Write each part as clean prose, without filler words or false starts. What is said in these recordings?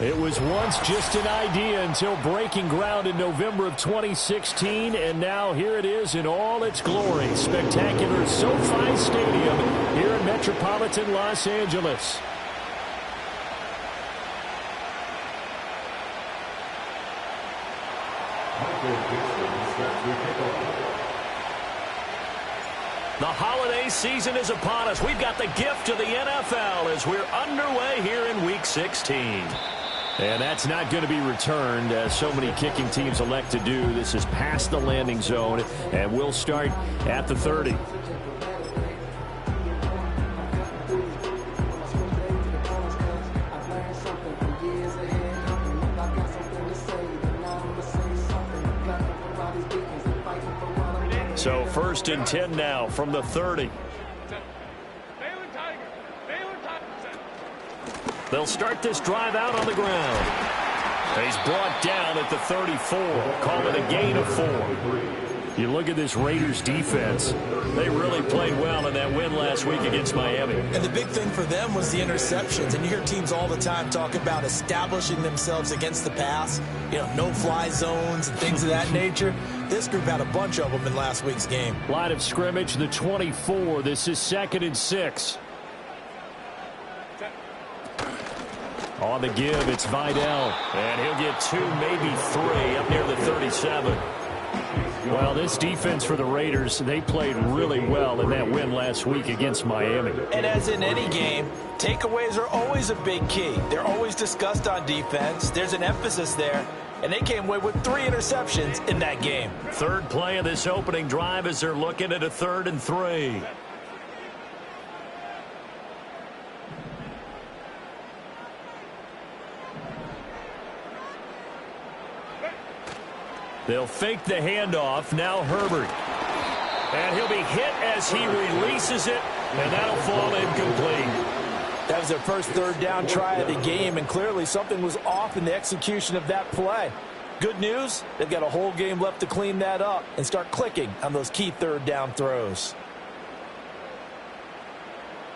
It was once just an idea until breaking ground in November of 2016, and now here it is in all its glory. Spectacular SoFi Stadium here in metropolitan Los Angeles. The holiday season is upon us. We've got the gift of the NFL as we're underway here in Week 16. And that's not going to be returned, as so many kicking teams elect to do. This is past the landing zone, and we'll start at the 30. So 1st and 10 now from the 30. They'll start this drive out on the ground. He's brought down at the 34. Call it a gain of 4. You look at this Raiders defense. They really played well in that win last week against Miami. And the big thing for them was the interceptions. And you hear teams all the time talk about establishing themselves against the pass. You know, no-fly zones and things of that nature. This group had a bunch of them in last week's game. Line of scrimmage, the 24. This is 2nd and 6. On the give, it's Vidal. And he'll get 2, maybe 3 up near the 37. Well, this defense for the Raiders, they played really well in that win last week against Miami. And as in any game, takeaways are always a big key. They're always discussed on defense. There's an emphasis there. And they came away with 3 interceptions in that game. Third play of this opening drive as they're looking at a 3rd and 3. They'll fake the handoff. Now Herbert. And he'll be hit as he releases it, and that'll fall incomplete. That was their first 3rd down try of the game, and clearly something was off in the execution of that play. Good news, they've got a whole game left to clean that up and start clicking on those key 3rd down throws.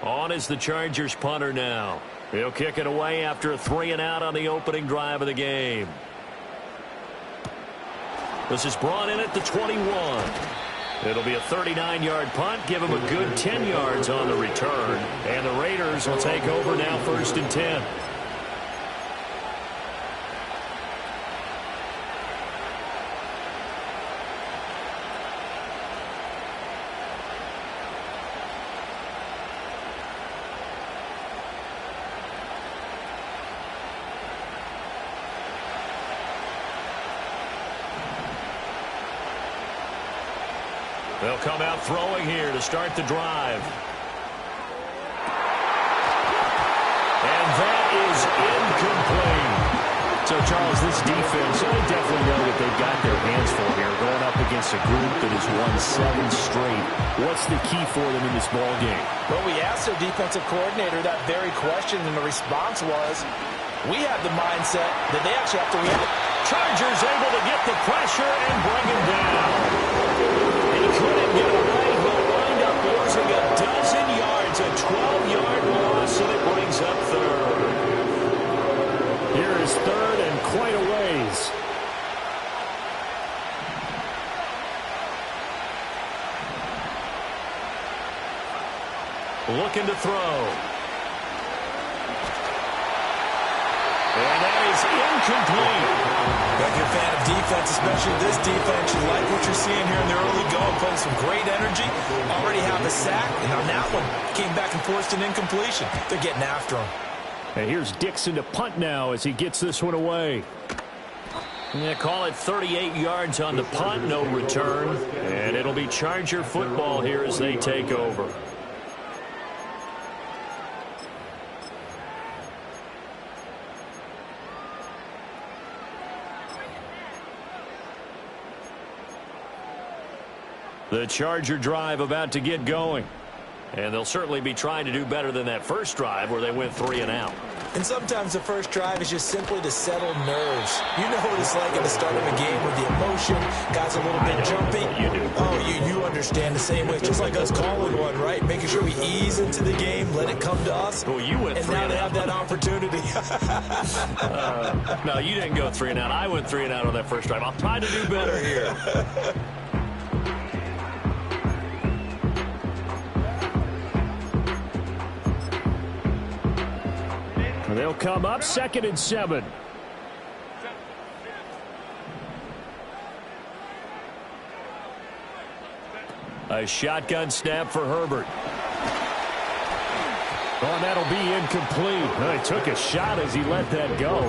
On is the Chargers punter now. He'll kick it away after a 3 and out on the opening drive of the game. This is brought in at the 21. It'll be a 39-yard punt. Give him a good 10 yards on the return. And the Raiders will take over now 1st and 10. They'll come out throwing here to start the drive. And that is incomplete. So, Charles, this defense, I definitely know that they've got their hands full here going up against a group that has won 7 straight. What's the key for them in this ball game? Well, we asked their defensive coordinator that very question, and the response was, we have the mindset that they actually have to react. Chargers able to get the pressure and bring him down. He couldn't get away. He'll wind up losing a dozen yards, a 12-yard loss, and it brings up 3rd. Here is 3rd and quite a ways. Looking to throw. And that is incomplete. If you're a fan of defense, especially this defense, you like what you're seeing here in the early going, playing some great energy, already have a sack, and on that one, came back and forced an incompletion. They're getting after him. And here's Dixon to punt now as he gets this one away. Yeah, call it 38 yards on the punt, no return. And it'll be Charger football here as they take over. The Charger drive about to get going. And they'll certainly be trying to do better than that first drive where they went 3 and out. And sometimes the first drive is just simply to settle nerves. You know what it's like at the start of a game with the emotion, guys a little bit jumpy. You do. Oh, you understand the same way. It's just like us calling one, right? Making sure we ease into the game, let it come to us. Well, you went and 3 now and they out. have that opportunity. No, you didn't go 3 and out. I went 3 and out on that first drive. I'll try to do better here. They'll come up 2nd and 7. A shotgun snap for Herbert. Oh, and that'll be incomplete. Well, he took a shot as he let that go.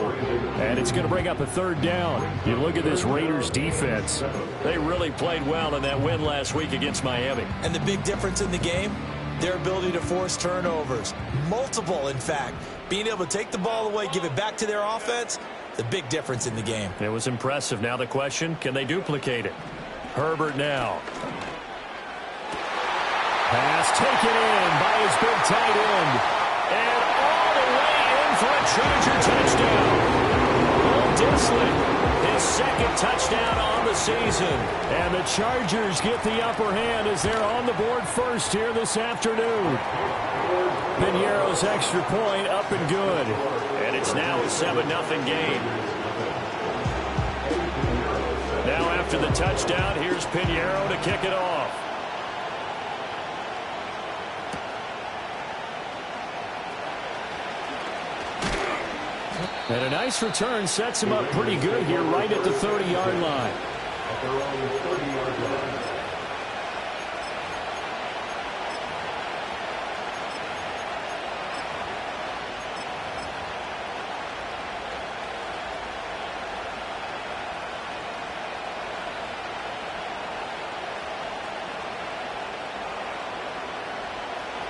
And it's going to bring up a 3rd down. You look at this Raiders defense. They really played well in that win last week against Miami. And the big difference in the game, their ability to force turnovers. Multiple, in fact. Being able to take the ball away, give it back to their offense, the big difference in the game. It was impressive. Now the question, can they duplicate it? Herbert now. Pass taken in by his big tight end. And all the way in for a Charger touchdown. Will Dissly, his 2nd touchdown on the season. And the Chargers get the upper hand as they're on the board first here this afternoon. Piñeiro's extra point up and good. And it's now a 7-0 game. Now after the touchdown, here's Piñeiro to kick it off. And a nice return sets him up pretty good here right at the 30-yard line.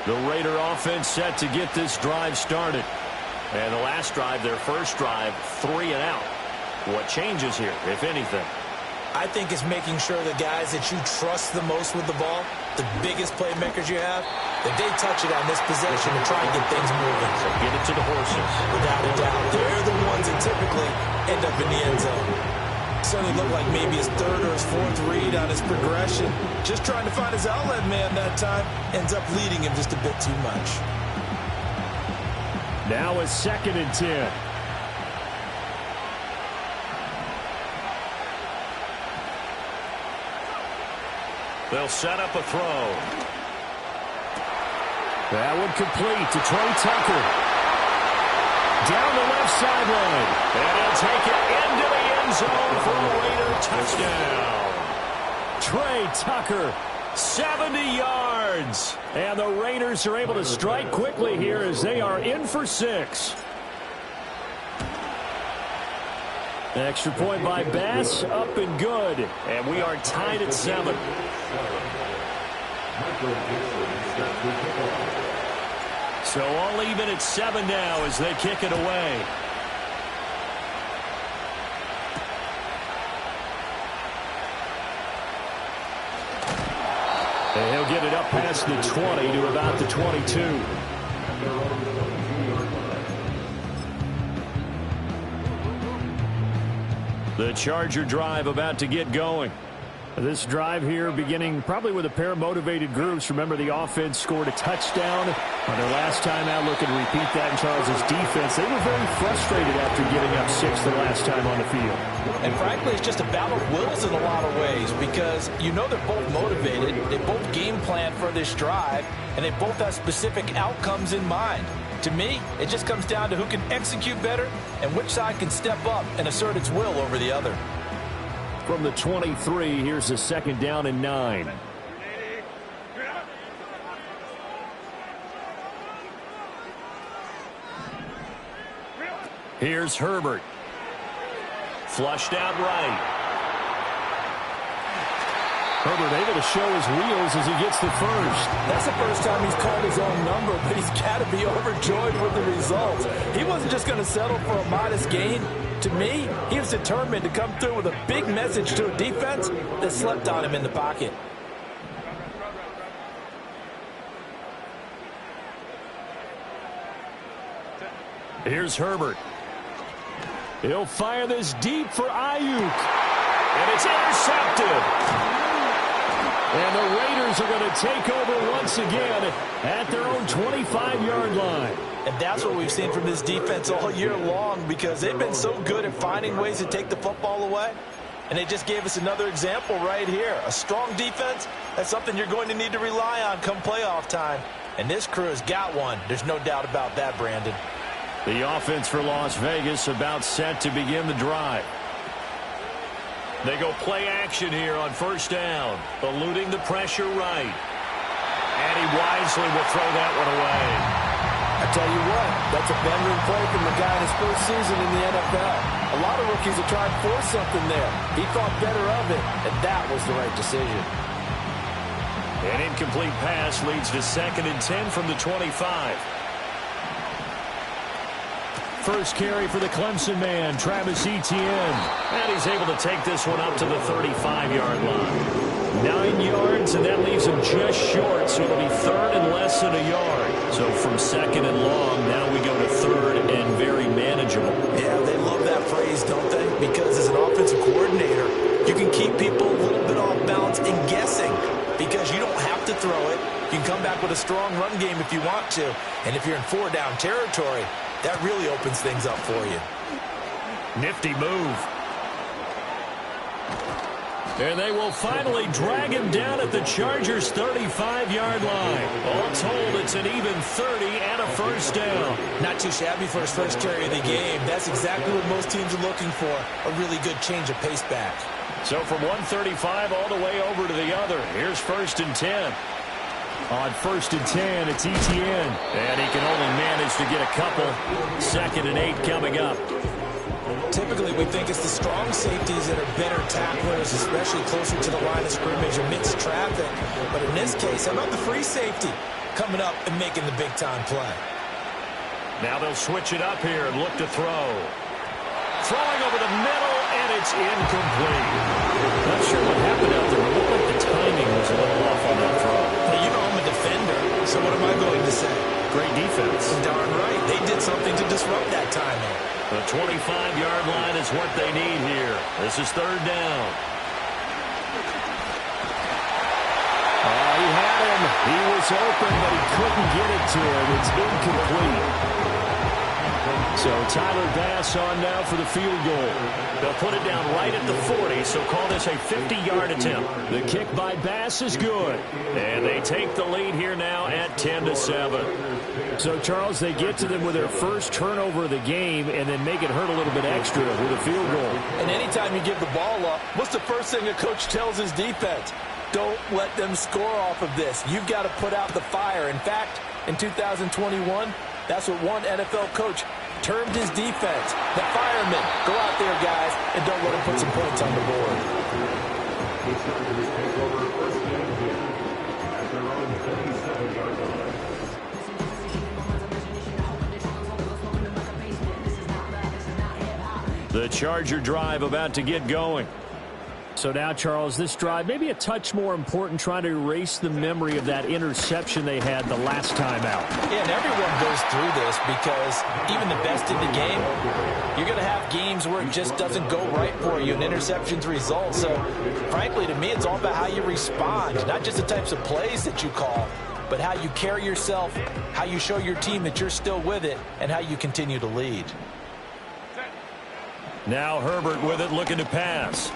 The Raider offense set to get this drive started. And the last drive, their first drive, 3 and out. What changes here, if anything? I think it's making sure the guys that you trust the most with the ball, the biggest playmakers you have, that they touch it on this possession to try and get things moving. So get it to the horses. Without a doubt. They're the ones that typically end up in the end zone. Certainly looked like maybe his 3rd or his 4th read on his progression. Just trying to find his outlet man that time. Ends up leading him just a bit too much. Now a 2nd and 10. They'll set up a throw. That one complete to Trey Tucker. Down the left sideline. And he'll take it into the end zone for a Raider touchdown. Trey Tucker, 70 yards. And the Raiders are able to strike quickly here as they are in for 6. Extra point by Bass, up and good. And we are tied at 7. So all even at 7 now as they kick it away. And he'll get it up past the 20 to about the 22. The Charger drive about to get going. This drive here beginning probably with a pair of motivated groups. Remember, the offense scored a touchdown on their last time out. Looking to repeat that in Charles' defense. They were very frustrated after giving up 6 the last time on the field. And frankly, it's just a battle of wills in a lot of ways because you know they're both motivated. They both game plan for this drive, and they both have specific outcomes in mind. To me, it just comes down to who can execute better and which side can step up and assert its will over the other. From the 23, here's a 2nd down and 9. Here's Herbert. Flushed out right. Herbert able to show his wheels as he gets the first. That's the first time he's called his own number, but he's got to be overjoyed with the results. He wasn't just going to settle for a modest gain. To me, he was determined to come through with a big message to a defense that slept on him in the pocket. Here's Herbert. He'll fire this deep for Ayuk. And it's intercepted. And the Raiders are going to take over once again at their own 25-yard line. And that's what we've seen from this defense all year long, because they've been so good at finding ways to take the football away. And they just gave us another example right here. A strong defense, that's something you're going to need to rely on come playoff time. And this crew has got one. There's no doubt about that, Brandon. The offense for Las Vegas about set to begin the drive. They go play action here on first down, eluding the pressure right. And he wisely will throw that one away. I tell you what, that's a veteran play from the guy in his first season in the NFL. A lot of rookies have tried to force something there. He thought better of it, and that was the right decision. An incomplete pass leads to 2nd and 10 from the 25. First carry for the Clemson man, Travis Etienne. And he's able to take this one up to the 35-yard line. 9 yards, and that leaves him just short, so it'll be 3rd and less than a yard. So from 2nd and long, now we go to 3rd and very manageable. Yeah, they love that phrase, don't they? Because as an offensive coordinator, you can keep people a little bit off balance and guessing, because you don't have to throw it. You can come back with a strong run game if you want to. And if you're in 4-down territory, that really opens things up for you. Nifty move. And they will finally drag him down at the Chargers' 35-yard line. All told, it's an even 30 and a first down. Not too shabby for his first carry of the game. That's exactly what most teams are looking for, a really good change of pace back. So from 135 all the way over to the other, here's 1st and 10. On 1st and 10, it's Etienne. And he can only manage to get a couple. 2nd and 8 coming up. Typically, we think it's the strong safeties that are better tacklers, especially closer to the line of scrimmage or mixed traffic. But in this case, how about the free safety coming up and making the big-time play? Now they'll switch it up here and look to throw. Throwing over the middle, and it's incomplete. Not sure what happened out there. It looked like the timing was a little off on that throw. Hey, you know I'm a defender, so what am I going to say? Great defense. Darn right. They did something to disrupt that timing. The 25-yard line is what they need here. This is 3rd down. He had him. He was open, but he couldn't get it to him. It's incomplete. So Tyler Bass on now for the field goal. They'll put it down right at the 40, so call this a 50-yard attempt. The kick by Bass is good. And they take the lead here now at 10-7. So, Charles, they get to them with their first turnover of the game and then make it hurt a little bit extra with a field goal. And anytime you give the ball up, what's the first thing a coach tells his defense? Don't let them score off of this. You've got to put out the fire. In fact, in 2021, that's what one NFL coach termed his defense. The firemen. Go out there, guys, and don't let them put some points on the board. The Charger drive about to get going. So now, Charles, this drive maybe a touch more important, trying to erase the memory of that interception they had the last time out. Yeah, and everyone goes through this because even the best in the game, you're going to have games where it just doesn't go right for you and interceptions result. So, frankly, to me, it's all about how you respond, not just the types of plays that you call, but how you carry yourself, how you show your team that you're still with it, and how you continue to lead. Now Herbert with it, looking to pass.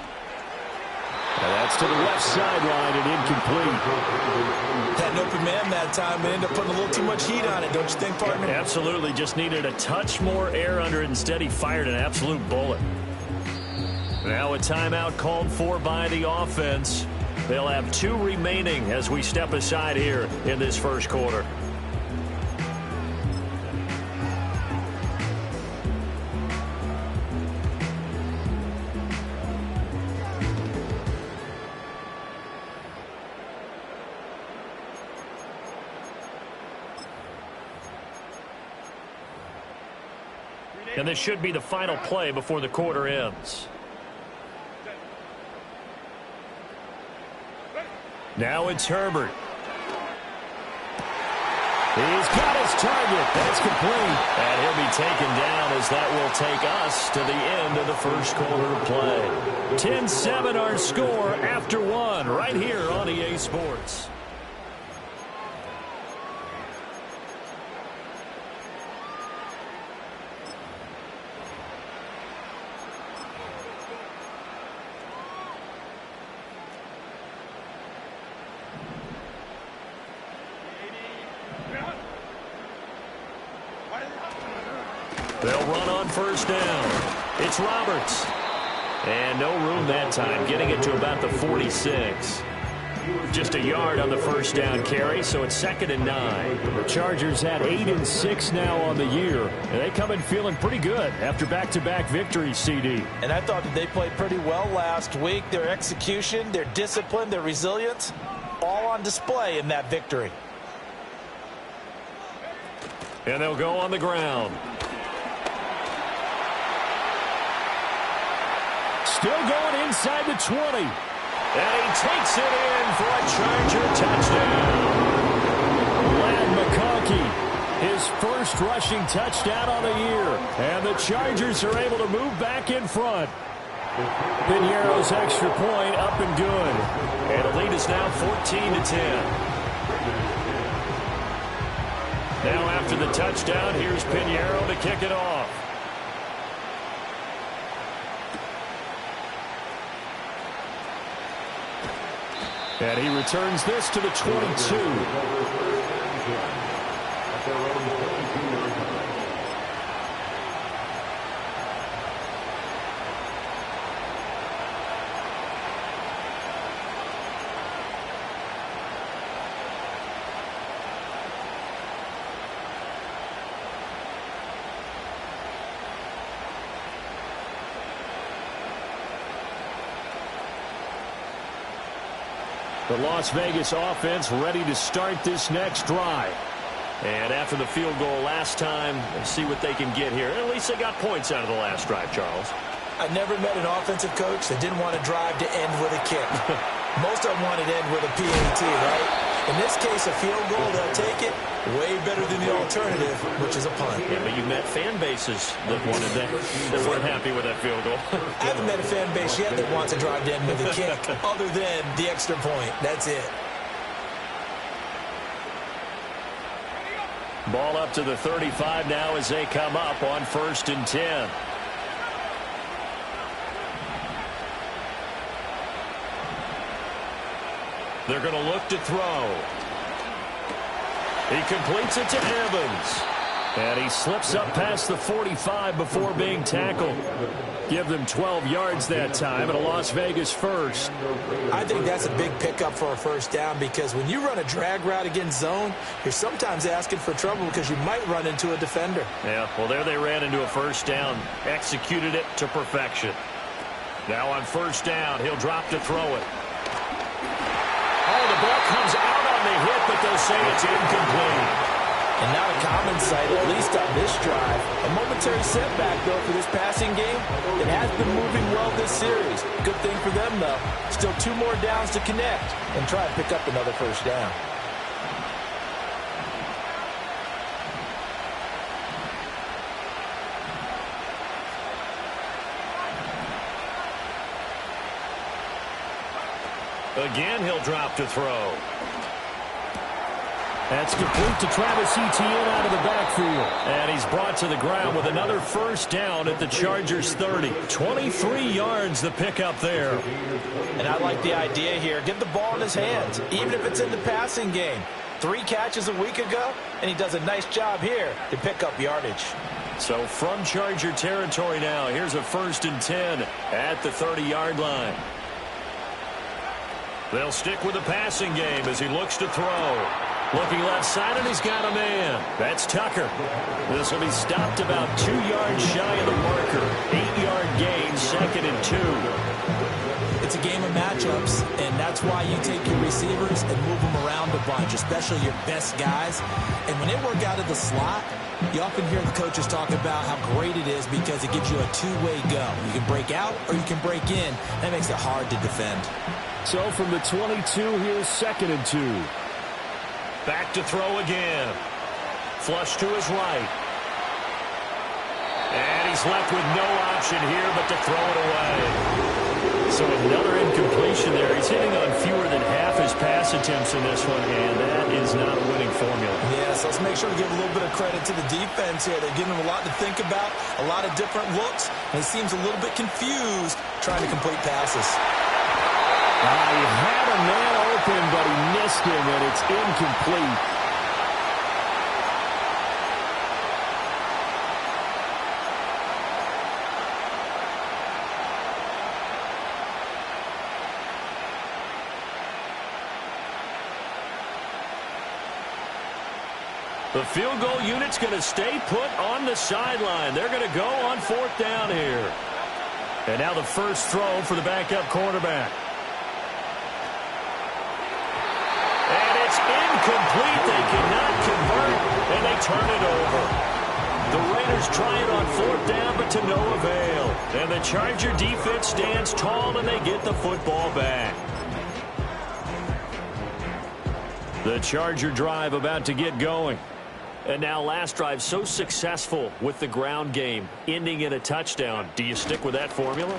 And that's to the left sideline and incomplete. Had an open man that time, but ended up putting a little too much heat on it, don't you think, partner? Absolutely, just needed a touch more air under it. Instead, he fired an absolute bullet. Now a timeout called for by the offense. They'll have 2 remaining as we step aside here in this first quarter. And this should be the final play before the quarter ends. Now it's Herbert. He's got his target. That's complete. And he'll be taken down as that will take us to the end of the first quarter of play. 10-7 our score after one right here on EA Sports. They'll run on first down. It's Roberts. And no room that time, getting it to about the 46. Just a yard on the first down carry, so it's 2nd and 9. The Chargers had 8 and 6 now on the year, and they come in feeling pretty good after back-to-back victories, CD. And I thought that they played pretty well last week. Their execution, their discipline, their resilience, all on display in that victory. And they'll go on the ground. Still going inside the 20. And he takes it in for a Charger touchdown. Ladd McConkey, his first rushing touchdown on the year. And the Chargers are able to move back in front. Piñeiro's extra point up and good. And the lead is now 14-10. Now after the touchdown, here's Piñeiro to kick it off. And he returns this to the 22. The Las Vegas offense ready to start this next drive. And after the field goal last time, let's see what they can get here. At least they got points out of the last drive, Charles. I never met an offensive coach that didn't want to drive to end with a kick. Most of them wanted to end with a PAT, right? In this case, a field goal, they'll take it. Way better than the alternative, which is a punt. Yeah, but you met fan bases that wanted that, that weren't happy with that field goal. I haven't met a fan base yet that wants to drive to end with a kick, other than the extra point. That's it. Ball up to the 35 now as they come up on 1st and 10. They're going to look to throw. He completes it to Evans. And he slips up past the 45 before being tackled. Give them 12 yards that time and a Las Vegas first. I think that's a big pickup for a first down because when you run a drag route against zone, you're sometimes asking for trouble because you might run into a defender. Yeah, well, there they ran into a first down. Executed it to perfection. Now on 1st down, he'll drop to throw it. Oh, the ball comes out on the hit, but they'll say it's incomplete. And not a common sight, at least on this drive. A momentary setback, though, for this passing game. It has been moving well this series. Good thing for them, though. Still 2 more downs to connect and try and pick up another first down. Again, he'll drop to throw. That's complete to Travis Etienne out of the backfield. And he's brought to the ground with another first down at the Chargers 30. 23 yards the pickup there. And I like the idea here. Get the ball in his hands, even if it's in the passing game. 3 catches a week ago, and he does a nice job here to pick up yardage. So from Charger territory now, here's a 1st and 10 at the 30-yard line. They'll stick with the passing game as he looks to throw. Looking left side, and he's got a man. That's Tucker. This will be stopped about 2 yards shy of the marker. 8-yard gain, 2nd and 2. It's a game of matchups, and that's why you take your receivers and move them around a bunch, especially your best guys. And when they work out of the slot, you often hear the coaches talk about how great it is because it gives you a two-way go. You can break out or you can break in. That makes it hard to defend. So from the 22, here's 2nd and 2. Back to throw again. flush to his right. And he's left with no option here but to throw it away. So another incompletion there. He's hitting on fewer than half his pass attempts in this one, and that is not a winning formula. Yeah, so let's make sure to give a little bit of credit to the defense here. They're giving him a lot to think about, a lot of different looks, and he seems a little bit confused trying to complete passes. He had a man open, but he missed him, and it's incomplete. The field goal unit's going to stay put on the sideline. They're going to go on 4th down here. And now the first throw for the backup quarterback. And it's incomplete. They cannot convert, and they turn it over. The Raiders try it on 4th down, but to no avail. And the Charger defense stands tall, and they get the football back. The Charger drive about to get going. And now last drive so successful with the ground game, ending in a touchdown. Do you stick with that formula?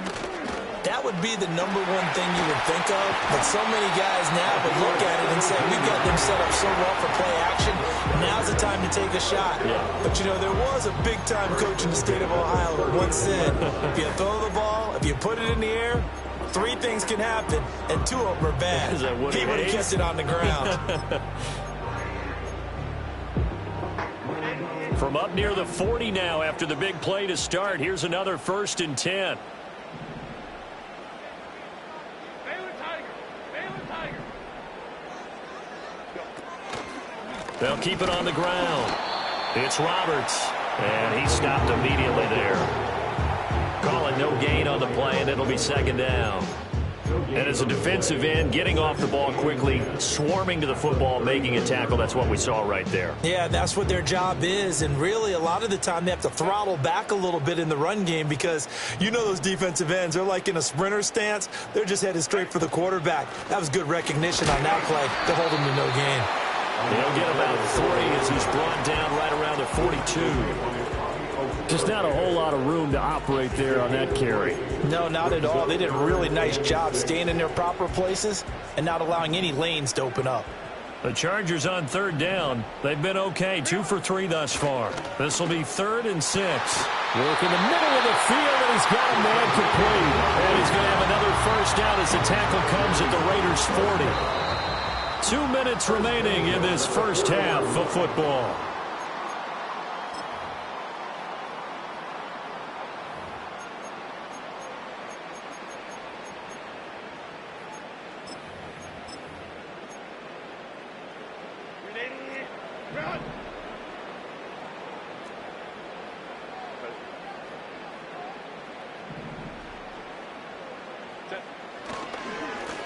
That would be the #1 thing you would think of, but so many guys now would look at it and say, we've got them set up so well for play action, now's the time to take a shot. Yeah. But, you know, there was a big-time coach in the state of Ohio that once said, if you throw the ball, if you put it in the air, 3 things can happen, and 2 of them are bad. He would have kept it on the ground. From up near the 40 now after the big play to start. Here's another 1st and 10. They'll keep it on the ground. It's Roberts, and he stopped immediately there. Call it no gain on the play, and it'll be 2nd down. And as a defensive end, getting off the ball quickly, swarming to the football, making a tackle, that's what we saw right there. Yeah, that's what their job is, and really a lot of the time they have to throttle back a little bit in the run game because you know those defensive ends, they're like in a sprinter stance. They're just headed straight for the quarterback. That was good recognition on that play to hold him to no gain. He'll get about 3 as he's brought down right around the 42. Just not a whole lot of room to operate there on that carry. No, not at all. They did a really nice job staying in their proper places and not allowing any lanes to open up. The Chargers on 3rd down. They've been okay, 2 for 3 thus far. This will be 3rd and 6. Work in the middle of the field, and he's got a man complete. And he's going to have another 1st down as the tackle comes at the Raiders' 40. 2 minutes remaining in this first half of football.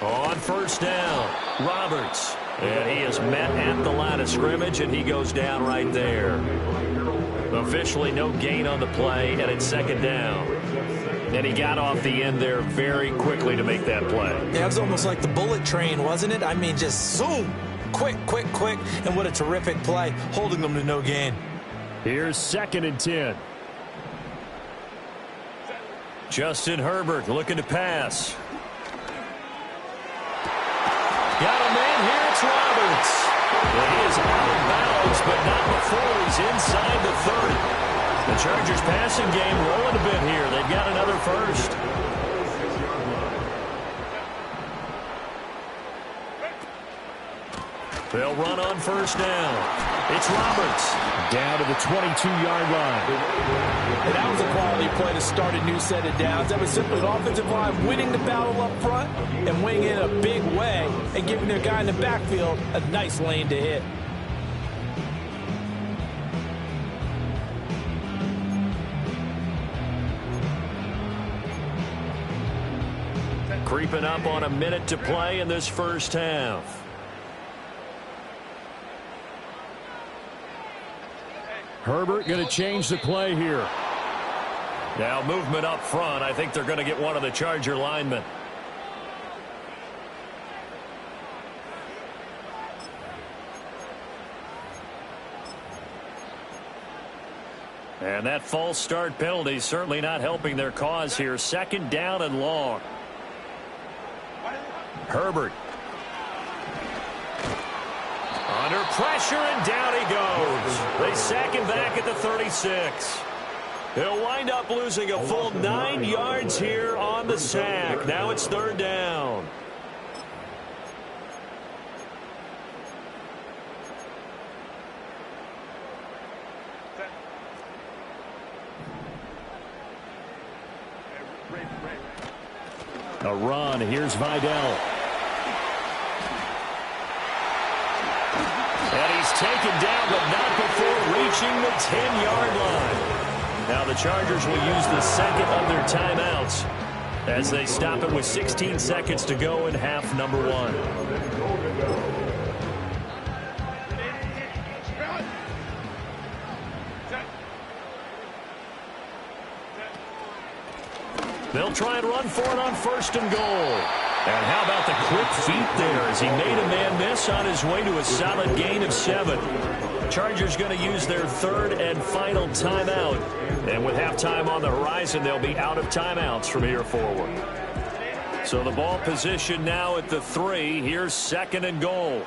On 1st down, Roberts. And he is met at the line of scrimmage, and he goes down right there. Officially no gain on the play, and it's 2nd down. And he got off the end there very quickly to make that play. Yeah, it was almost like the bullet train, wasn't it? I mean, just zoom. Quick, quick, quick. And what a terrific play, holding them to no gain. Here's 2nd and 10. Justin Herbert looking to pass. Got a man here, it's Roberts. Well, he is out of bounds, but not before he's inside the 30. The Chargers passing game rolling a bit here. They've got another 1st. They'll run on 1st down. It's Roberts. Down to the 22-yard line. And that was a quality play to start a new set of downs. That was simply an offensive line winning the battle up front and winning in a big way and giving their guy in the backfield a nice lane to hit. Creeping up on a minute to play in this first half. Herbert going to change the play here. Now movement up front. I think they're going to get one of the Charger linemen. And that false start penalty certainly not helping their cause here. 2nd down and long. Herbert. Under pressure, and down he goes. They sack him back at the 36. He'll wind up losing a full 9 yards here on the sack. Now it's 3rd down. A run. Here's Vidal. And he's taken down, but not before reaching the 10-yard line. Now the Chargers will use the 2nd of their timeouts as they stop it with 16 seconds to go in half number 1. They'll try and run for it on 1st and goal. And how about the quick feet there as he made a man miss on his way to a solid gain of 7. Chargers going to use their 3rd and final timeout. And with halftime on the horizon, they'll be out of timeouts from here forward. So the ball position now at the 3. Here's 2nd and goal.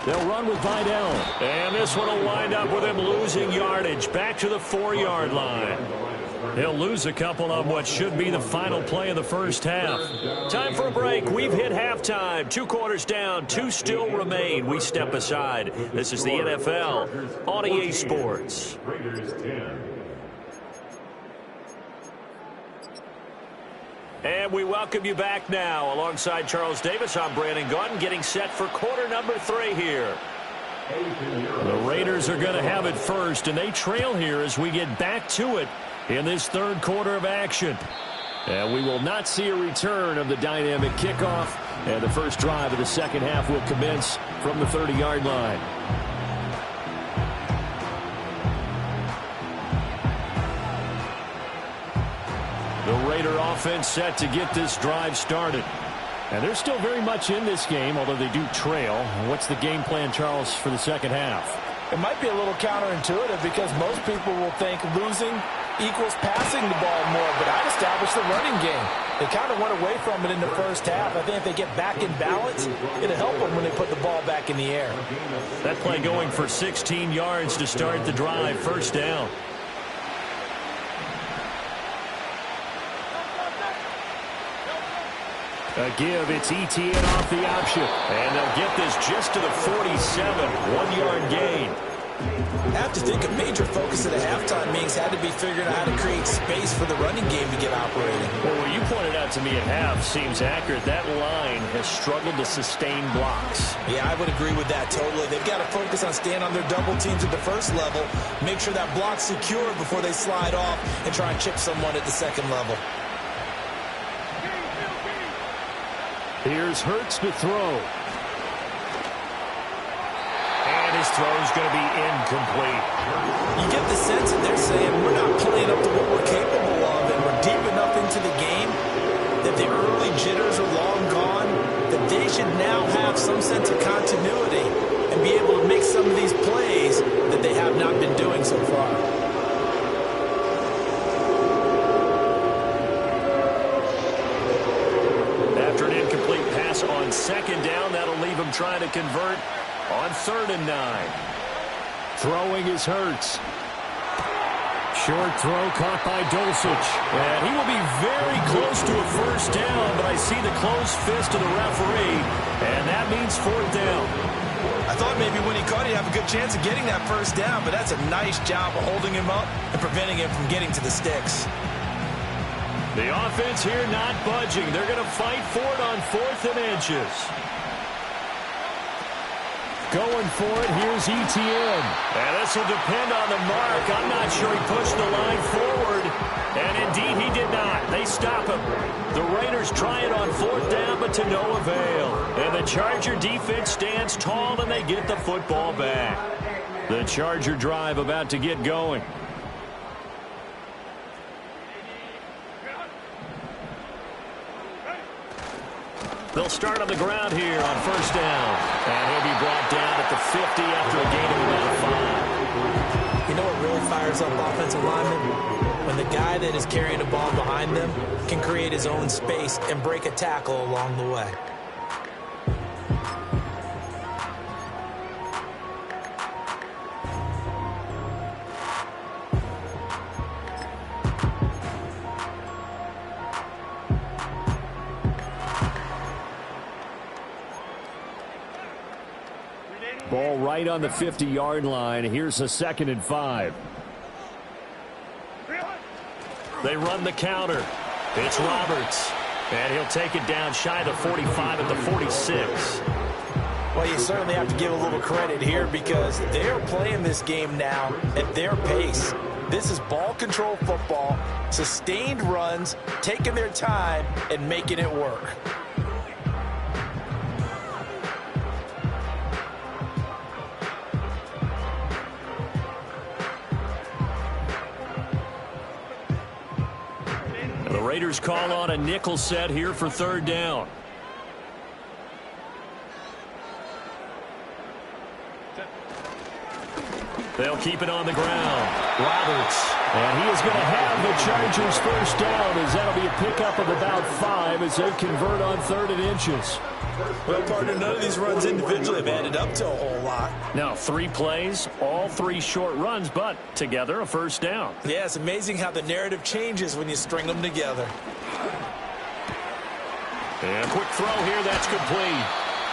They'll run with Vidal. And this one will wind up with him losing yardage back to the 4-yard line. He'll lose a couple on what should be the final play of the first half. Time for a break. We've hit halftime. 2 quarters down. 2 still remain. We step aside. This is the NFL on EA Sports. And we welcome you back now. Alongside Charles Davis, I'm Brandon Gaudin, getting set for quarter number 3 here. The Raiders are going to have it first, and they trail here as we get back to it in this 3rd quarter of action. And we will not see a return of the dynamic kickoff, and the first drive of the 2nd half will commence from the 30-yard line. The Raider offense set to get this drive started. And they're still very much in this game, although they do trail. What's the game plan, Charles, for the 2nd half? It might be a little counterintuitive because most people will think losing equals passing the ball more, but I'd establish the running game. They kind of went away from it in the first half. I think if they get back in balance, it'll help them when they put the ball back in the air. That play going for 16 yards to start the drive. 1st down. A give, it's ETN off the option. And they'll get this just to the 47, 1-yard gain. I have to think a major focus of the halftime meetings had to be figuring out how to create space for the running game to get operating. Well, what you pointed out to me at half seems accurate. That line has struggled to sustain blocks. Yeah, I would agree with that totally. They've got to focus on staying on their double teams at the first level, make sure that block's secure before they slide off and try and chip someone at the 2nd level. Here's Hurts to throw. And his throw's going to be incomplete. You get the sense that they're saying we're not playing up to what we're capable of, and we're deep enough into the game that the early jitters are long gone, that they should now have some sense of continuity and be able to make some of these plays that they have not been doing so far. On 2nd down, that'll leave him trying to convert on 3rd and 9. Throwing is Hurts. Short throw caught by Dulcich. And he will be very close to a 1st down, but I see the closed fist of the referee, and that means 4th down. I thought maybe when he caught it, he'd have a good chance of getting that 1st down, but that's a nice job of holding him up and preventing him from getting to the sticks. The offense here not budging. They're going to fight for it on 4th and inches. Going for it, here's ETN. And this will depend on the mark. I'm not sure he pushed the line forward. And indeed, he did not. They stop him. The Raiders try it on 4th down, but to no avail. And the Charger defense stands tall, and they get the football back. The Charger drive about to get going. They'll start on the ground here on 1st down. And he'll be brought down at the 50 after a gain of opens up offensive linemen when the guy that is carrying the ball behind them can create his own space and break a tackle along the way. Ball right on the 50-yard line. Here's a 2nd and 5. They run the counter. It's Roberts. And he'll take it down shy of the 45 at the 46. Well, you certainly have to give a little credit here because they're playing this game now at their pace. This is ball control football, sustained runs, taking their time, and making it work. The Raiders call on a nickel set here for 3rd down. They'll keep it on the ground. Roberts. And he is going to have the Chargers 1st down as that'll be a pickup of about 5 as they convert on 3rd and inches. Well, partner, none of these runs individually have added up to a whole lot. Now 3 plays, all 3 short runs, but together a 1st down. Yeah, it's amazing how the narrative changes when you string them together. And quick throw here, that's complete.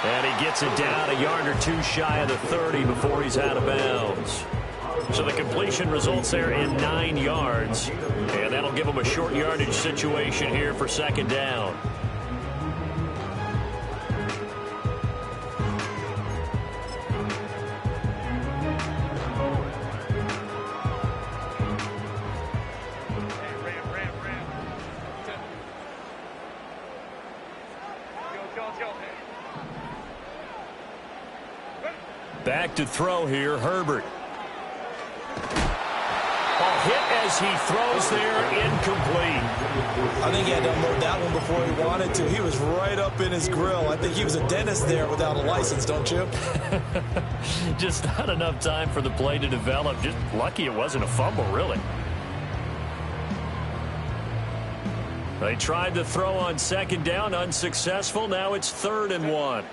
And he gets it down a yard or 2 shy of the 30 before he's out of bounds. So the completion results there in 9 yards. And that'll give him a short yardage situation here for 2nd down. Back to throw here, Herbert. Ball hit as he throws there, incomplete. I think he had to unload that one before he wanted to. He was right up in his grill. I think he was a dentist there without a license, don't you? Just not enough time for the play to develop. Just lucky it wasn't a fumble, really. They tried to throw on 2nd down, unsuccessful. Now it's 3rd and 1.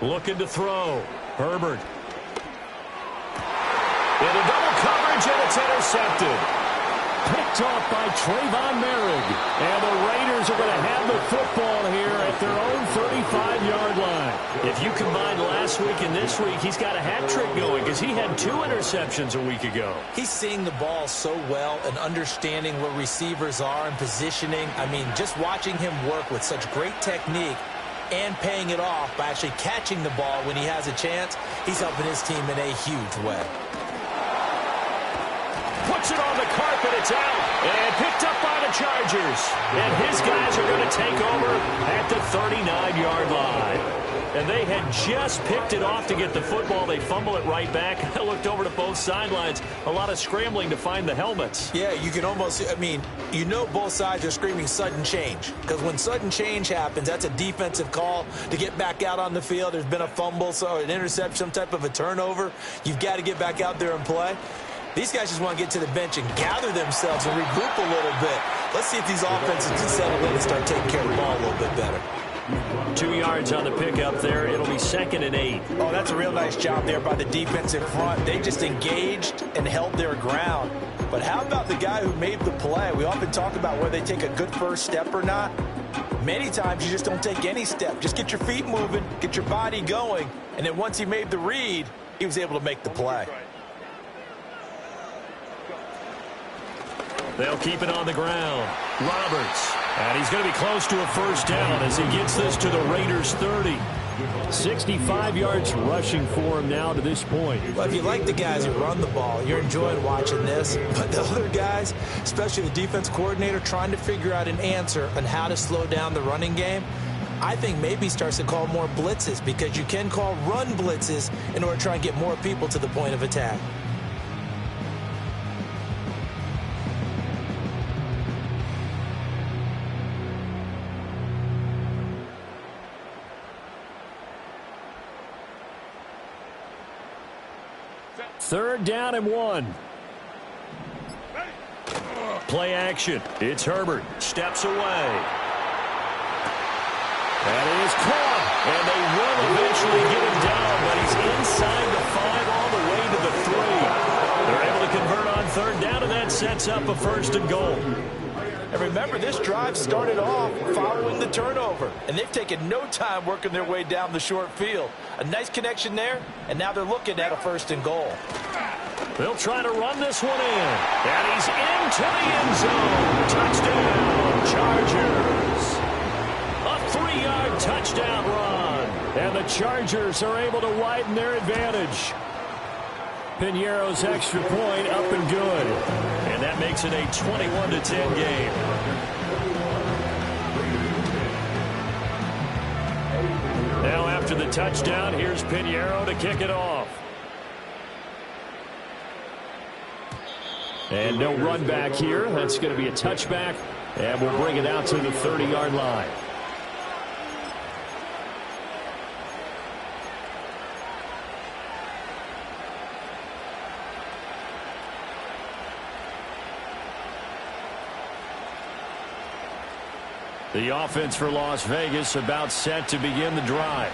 Looking to throw. Herbert. Into double coverage, and it's intercepted. Picked off by Trayvon Merrick. And the Raiders are going to have the football here at their own 35-yard line. If you combine last week and this week, he's got a hat trick going because he had 2 interceptions a week ago. He's seeing the ball so well and understanding where receivers are and positioning. I mean, just watching him work with such great technique and paying it off by actually catching the ball when he has a chance, he's helping his team in a huge way. Puts it on the carpet, it's out, and picked up by the Chargers. And his guys are going to take over at the 39-yard line. And they had just picked it off to get the football. They fumble it right back. I looked over to both sidelines. A lot of scrambling to find the helmets. Yeah, you can almost, I mean, you know both sides are screaming sudden change. Because when sudden change happens, that's a defensive call to get back out on the field. There's been a fumble, so an interception, some type of a turnover. You've got to get back out there and play. These guys just want to get to the bench and gather themselves and regroup a little bit. Let's see if these offenses can settle in and start taking care of the ball a little bit better. 2 yards on the pickup there. It'll be 2nd and 8. Oh, that's a real nice job there by the defensive front. They just engaged and held their ground. But how about the guy who made the play? We often talk about whether they take a good first step or not. Many times you just don't take any step. Just get your feet moving, get your body going, and then once he made the read, he was able to make the play. They'll keep it on the ground. Roberts. And he's going to be close to a 1st down as he gets this to the Raiders' 30. 65 yards rushing for him now to this point. Well, if you like the guys who run the ball, you're enjoying watching this. But the other guys, especially the defense coordinator, trying to figure out an answer on how to slow down the running game, I think maybe starts to call more blitzes because you can call run blitzes in order to try and get more people to the point of attack. 3rd down and 1. Play action. It's Herbert. Steps away. That is caught. And they will eventually get him down, but he's inside the 5 all the way to the 3. They're able to convert on 3rd down, and that sets up a 1st and goal. And remember, this drive started off following the turnover, and they've taken no time working their way down the short field. A nice connection there, and now they're looking at a 1st and goal. They'll try to run this one in, and he's into the end zone. Touchdown, Chargers. A 3-yard touchdown run, and the Chargers are able to widen their advantage. Piñeiro's extra point up and good. And that makes it a 21-10 game. Now after the touchdown, here's Piñeiro to kick it off. And no run back here. That's going to be a touchback. And we'll bring it out to the 30-yard line. The offense for Las Vegas about set to begin the drive.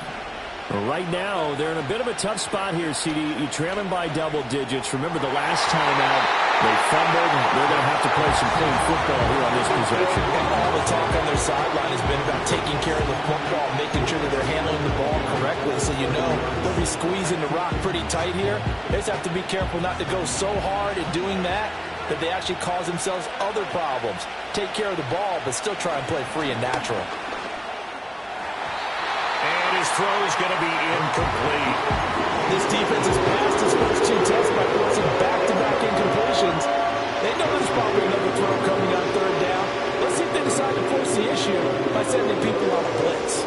Right now, they're in a bit of a tough spot here, CD. You're trailing by double digits. Remember the last time out, they fumbled. They're going to have to play some clean football here on this possession. All the talk on their sideline has been about taking care of the football, making sure that they're handling the ball correctly. So you know they'll be squeezing the rock pretty tight here. They just have to be careful not to go so hard at doing that they actually cause themselves other problems. Take care of the ball, but still try and play free and natural. And his throw is going to be incomplete. This defense has passed its first 2 tests by forcing back-to-back incompletions. They know there's probably another throw coming on 3rd down. Let's see if they decide to force the issue by sending people on a blitz.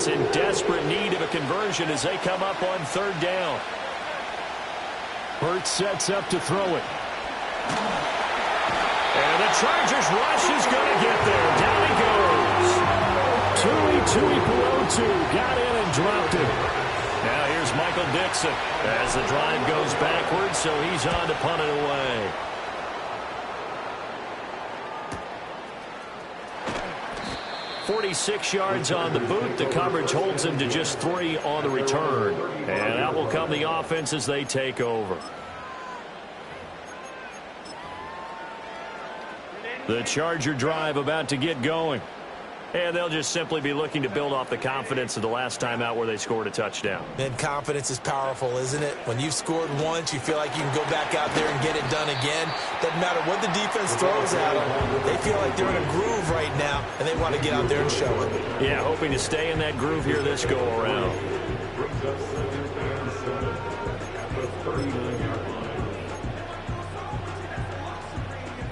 In desperate need of a conversion as they come up on 3rd down. Hurts sets up to throw it. And the Chargers rush is going to get there. Down he goes. Tuipulotu got in and dropped it. Now here's Michael Dixon as the drive goes backwards, so he's on to punt it away. 46 yards on the boot. The coverage holds him to just 3 on the return. And out will come the offense as they take over. The Charger drive about to get going. And they'll just simply be looking to build off the confidence of the last time out where they scored a touchdown. And confidence is powerful, isn't it? When you've scored once, you feel like you can go back out there and get it done again. Doesn't matter what the defense throws at them. They feel like they're in a groove right now, and they want to get out there and show it. Yeah, hoping to stay in that groove here this go-around.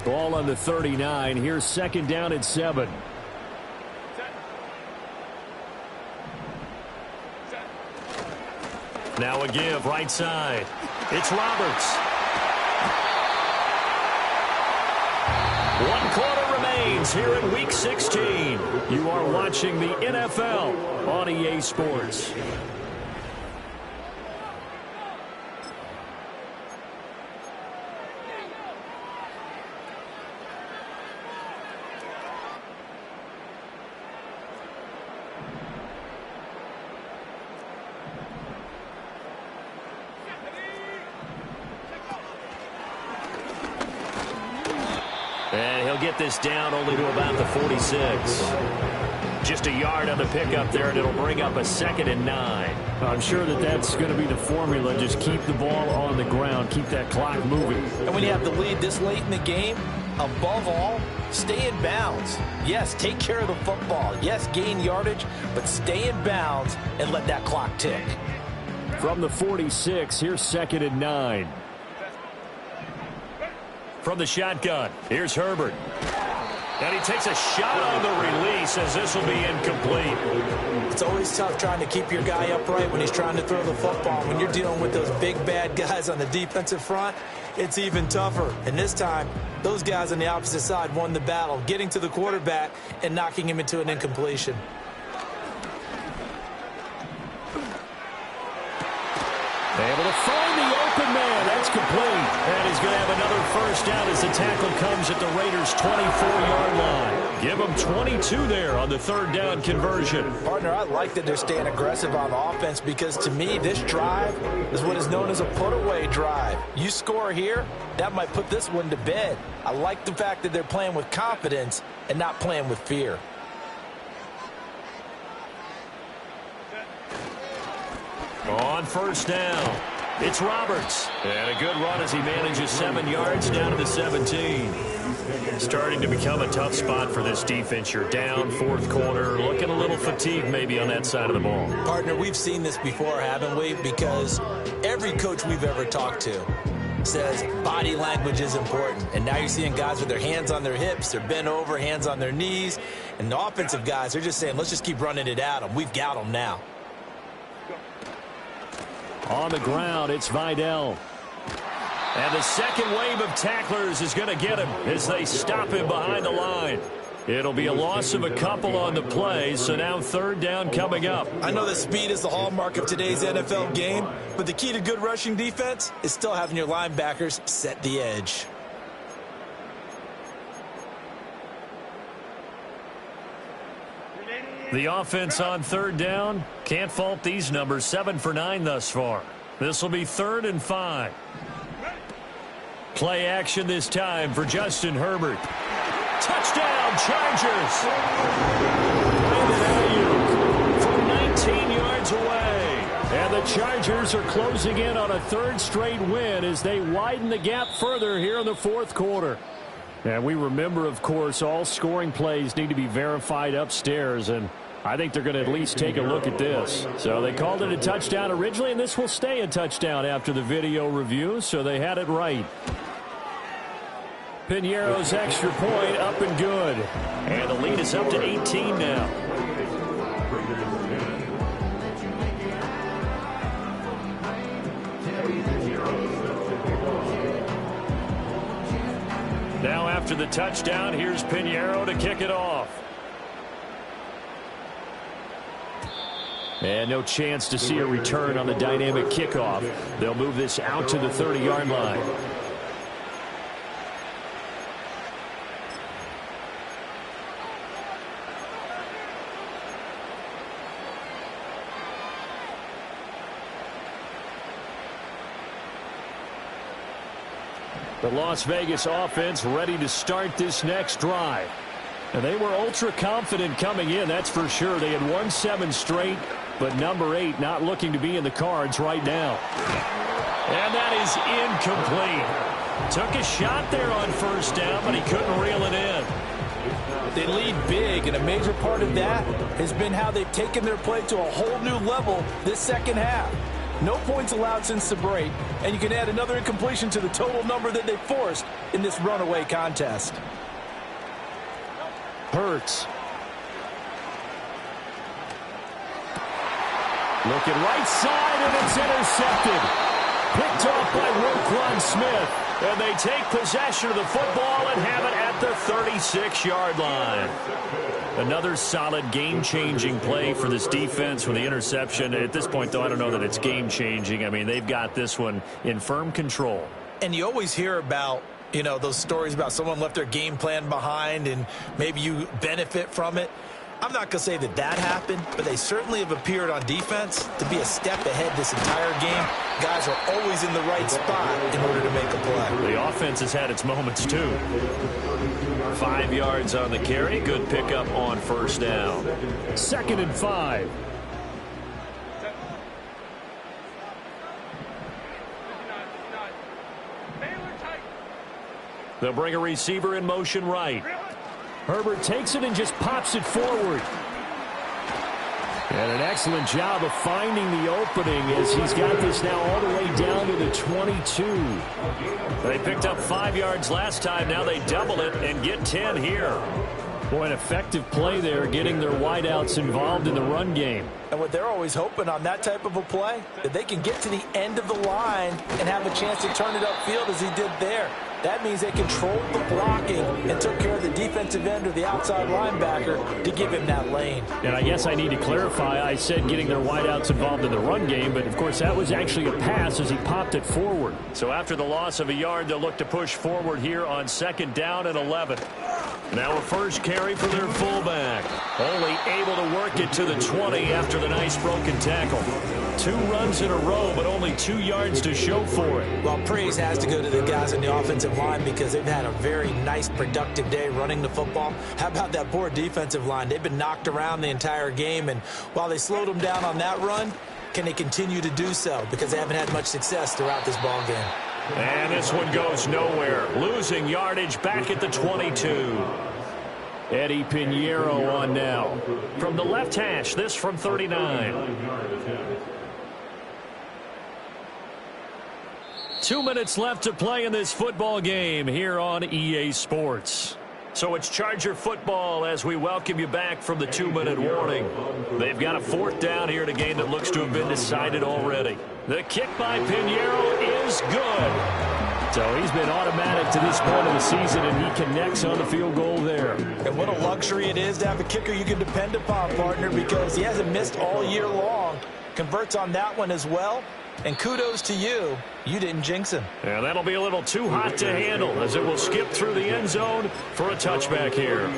Ball on the 39. Here's 2nd down and 7. Now a give right side. It's Roberts. 1 quarter remains here in Week 16. You are watching the NFL on EA Sports. And he'll get this down only to about the 46. Just a yard on the pickup there, and it'll bring up a 2nd and 9. I'm sure that's going to be the formula. Just keep the ball on the ground. Keep that clock moving. And when you have the lead this late in the game, above all, stay in bounds. Yes, take care of the football. Yes, gain yardage, but stay in bounds and let that clock tick. From the 46, here's 2nd and 9. From the shotgun, here's Herbert. And he takes a shot on the release as this will be incomplete. It's always tough trying to keep your guy upright when he's trying to throw the football. When you're dealing with those big, bad guys on the defensive front, it's even tougher. And this time, those guys on the opposite side won the battle, getting to the quarterback and knocking him into an incompletion. Able to find the open man. That's complete. And he's going to have another first down as the tackle comes at the Raiders' 24-yard line. Give them 22 there on the third down conversion. Partner, I like that they're staying aggressive on offense because, to me, this drive is what is known as a put-away drive. You score here, that might put this one to bed. I like the fact that they're playing with confidence and not playing with fear. On first down, it's Roberts. And a good run as he manages 7 yards down to the 17. Starting to become a tough spot for this defense. You're down, fourth quarter, looking a little fatigued maybe on that side of the ball. Partner, we've seen this before, haven't we? Because every coach we've ever talked to says body language is important. And now you're seeing guys with their hands on their hips, they're bent over, hands on their knees. And the offensive guys, they're just saying, let's just keep running it at them. We've got them now. On the ground, it's Vidal. And the second wave of tacklers is going to get him as they stop him behind the line. It'll be a loss of a couple on the play, so now third down coming up. I know that speed is the hallmark of today's NFL game, but the key to good rushing defense is still having your linebackers set the edge. The offense on third down, can't fault these numbers, 7 for 9 thus far. This will be 3rd and 5. Play action this time for Justin Herbert. Touchdown, Chargers! Brandon Ayuk from 19 yards away. And the Chargers are closing in on a third straight win as they widen the gap further here in the fourth quarter. And we remember, of course, all scoring plays need to be verified upstairs, and I think they're going to at least take a look at this. So they called it a touchdown originally, and this will stay a touchdown after the video review, so they had it right. Piñeiro's extra point up and good. And the lead is up to 18 now. Now after the touchdown, here's Piñeiro to kick it off. And no chance to see a return on the dynamic kickoff. They'll move this out to the 30-yard line. The Las Vegas offense ready to start this next drive. And they were ultra confident coming in, that's for sure. They had won 7 straight, but number 8 not looking to be in the cards right now. And that is incomplete. Took a shot there on first down, but he couldn't reel it in. They lead big, and a major part of that has been how they've taken their play to a whole new level this second half. No points allowed since the break, and you can add another incompletion to the total number that they forced in this runaway contest. Hurts. Looking right side, and it's intercepted. Picked off by Roquan Smith. And they take possession of the football and have it at the 36-yard line. Another solid game-changing play for this defense with the interception. At this point, though, I don't know that it's game-changing. I mean, they've got this one in firm control. And you always hear about, you know, those stories about someone left their game plan behind and maybe you benefit from it. I'm not going to say that that happened, but they certainly have appeared on defense to be a step ahead this entire game. Guys are always in the right spot in order to make a play. The offense has had its moments, too. 5 yards on the carry. Good pickup on first down. 2nd and 5. They'll bring a receiver in motion right. Herbert takes it and just pops it forward. And an excellent job of finding the opening as he's got this now all the way down to the 22. They picked up 5 yards last time. Now they double it and get 10 here. Boy, an effective play there, getting their wideouts involved in the run game. And what they're always hoping on that type of a play, that they can get to the end of the line and have a chance to turn it upfield as he did there. That means they controlled the blocking and took care of the defensive end or the outside linebacker to give him that lane. And I guess I need to clarify, I said getting their wideouts involved in the run game, but of course that was actually a pass as he popped it forward. So after the loss of a yard, they'll look to push forward here on 2nd down and 11. Now a first carry for their fullback. Only able to work it to the 20 after the nice broken tackle. 2 runs in a row, but only 2 yards to show for it. Well, praise has to go to the guys in the offensive line because they've had a very nice, productive day running the football. How about that poor defensive line? They've been knocked around the entire game, and while they slowed them down on that run, can they continue to do so? Because they haven't had much success throughout this ball game. And this one goes nowhere. Losing yardage back at the 22. Eddie Pinheiro on now. From the left hash, this from 39. 2 minutes left to play in this football game here on EA Sports. So it's Charger football as we welcome you back from the 2-minute warning. They've got a 4th down here in a game that looks to have been decided already. The kick by Pinheiro is good. So he's been automatic to this point of the season, and he connects on the field goal there. And what a luxury it is to have a kicker you can depend upon, partner, because he hasn't missed all year long. Converts on that one as well. And kudos to you. You didn't jinx him. And that'll be a little too hot to handle as it will skip through the end zone for a touchback here.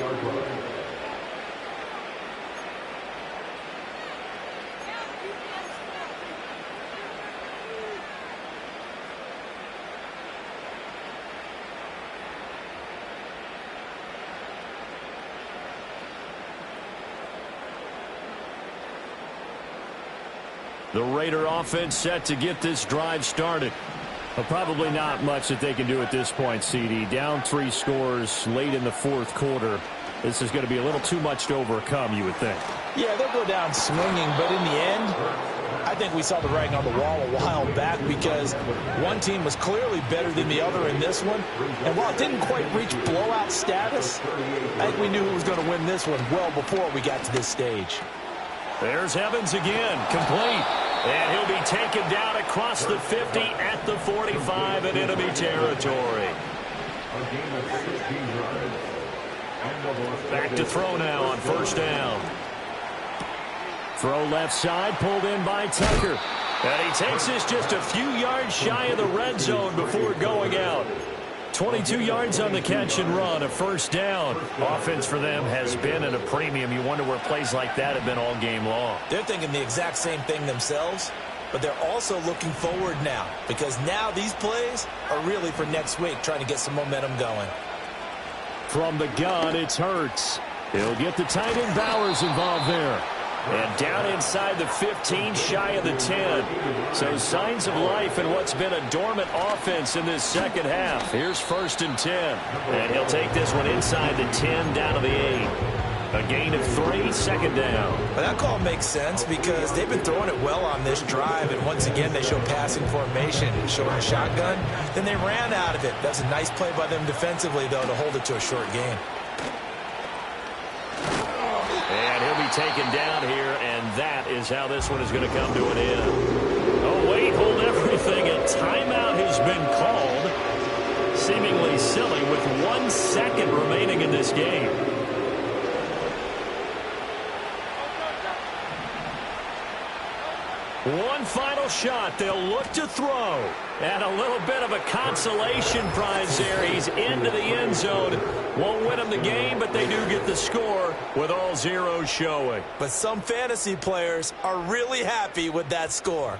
The Raider offense set to get this drive started. Well, probably not much that they can do at this point, CD. Down 3 scores late in the 4th quarter. This is going to be a little too much to overcome, you would think. Yeah, they'll go down swinging, but in the end, I think we saw the writing on the wall a while back because one team was clearly better than the other in this one. And while it didn't quite reach blowout status, I think we knew who was going to win this one well before we got to this stage. There's Evans again, complete. And he'll be taken down across the 50 at the 45 in enemy territory. Back to throw now on 1st down. Throw left side, pulled in by Tucker. And he takes this just a few yards shy of the red zone before going out. 22 yards on the catch and run, a 1st down. Offense for them has been at a premium. You wonder where plays like that have been all game long. They're thinking the exact same thing themselves, but they're also looking forward now because now these plays are really for next week, trying to get some momentum going. From the gun, it's Hurts. He'll get the tight end Bowers involved there. And down inside the 15, shy of the 10. So signs of life in what's been a dormant offense in this 2nd half. Here's 1st and 10. And he'll take this one inside the 10 down to the 8. A gain of 3, 2nd down. But that call makes sense because they've been throwing it well on this drive, and once again they show passing formation, showing a shotgun. Then they ran out of it. That's a nice play by them defensively, though, to hold it to a short gain. And he'll be taken down here, and that is how this one is going to come to an end. Oh, wait, hold everything. A timeout has been called. Seemingly silly with 1 second remaining in this game. One final shot. They'll look to throw. And a little bit of a consolation prize there. He's into the end zone. Won't win them the game, but they do get the score with all zeros showing. But some fantasy players are really happy with that score.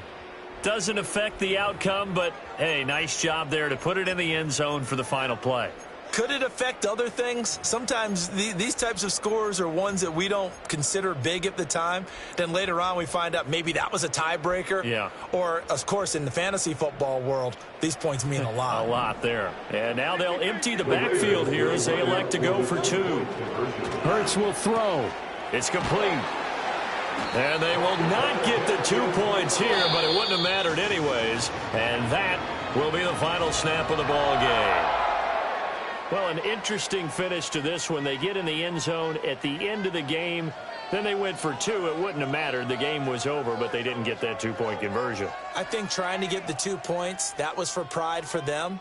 Doesn't affect the outcome, but, hey, nice job there to put it in the end zone for the final play. Could it affect other things? Sometimes these types of scores are ones that we don't consider big at the time. Then later on we find out maybe that was a tiebreaker. Yeah. Or, of course, in the fantasy football world, these points mean a lot. A lot there. And now they'll empty the backfield here as they elect to go for 2. Hurts will throw. It's complete. And they will not get the 2 points here, but it wouldn't have mattered anyways. And that will be the final snap of the ball game. Well, an interesting finish to this one. They get in the end zone at the end of the game. Then they went for two. It wouldn't have mattered. The game was over, but they didn't get that two-point conversion. I think trying to get the 2 points, that was for pride for them.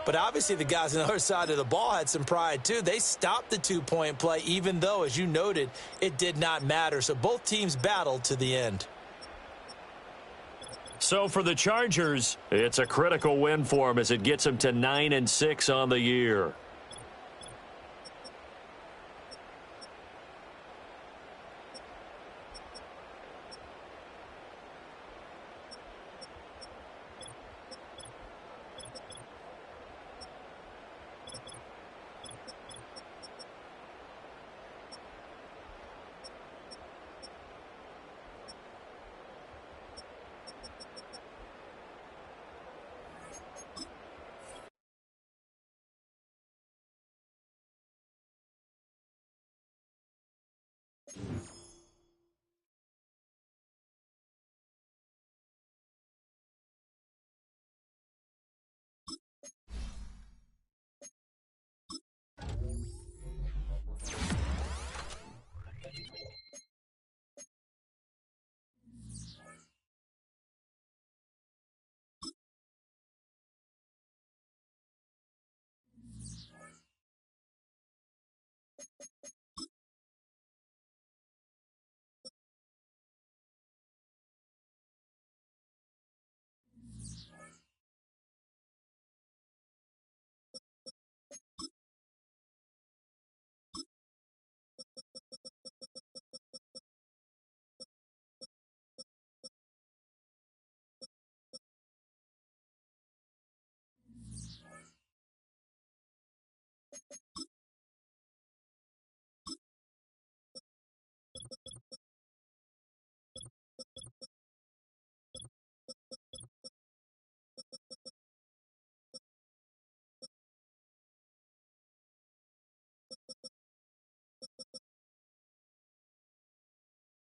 But obviously the guys on the other side of the ball had some pride too. They stopped the 2-point play, even though, as you noted, it did not matter. So both teams battled to the end. So for the Chargers, it's a critical win for them as it gets them to 9-6 on the year.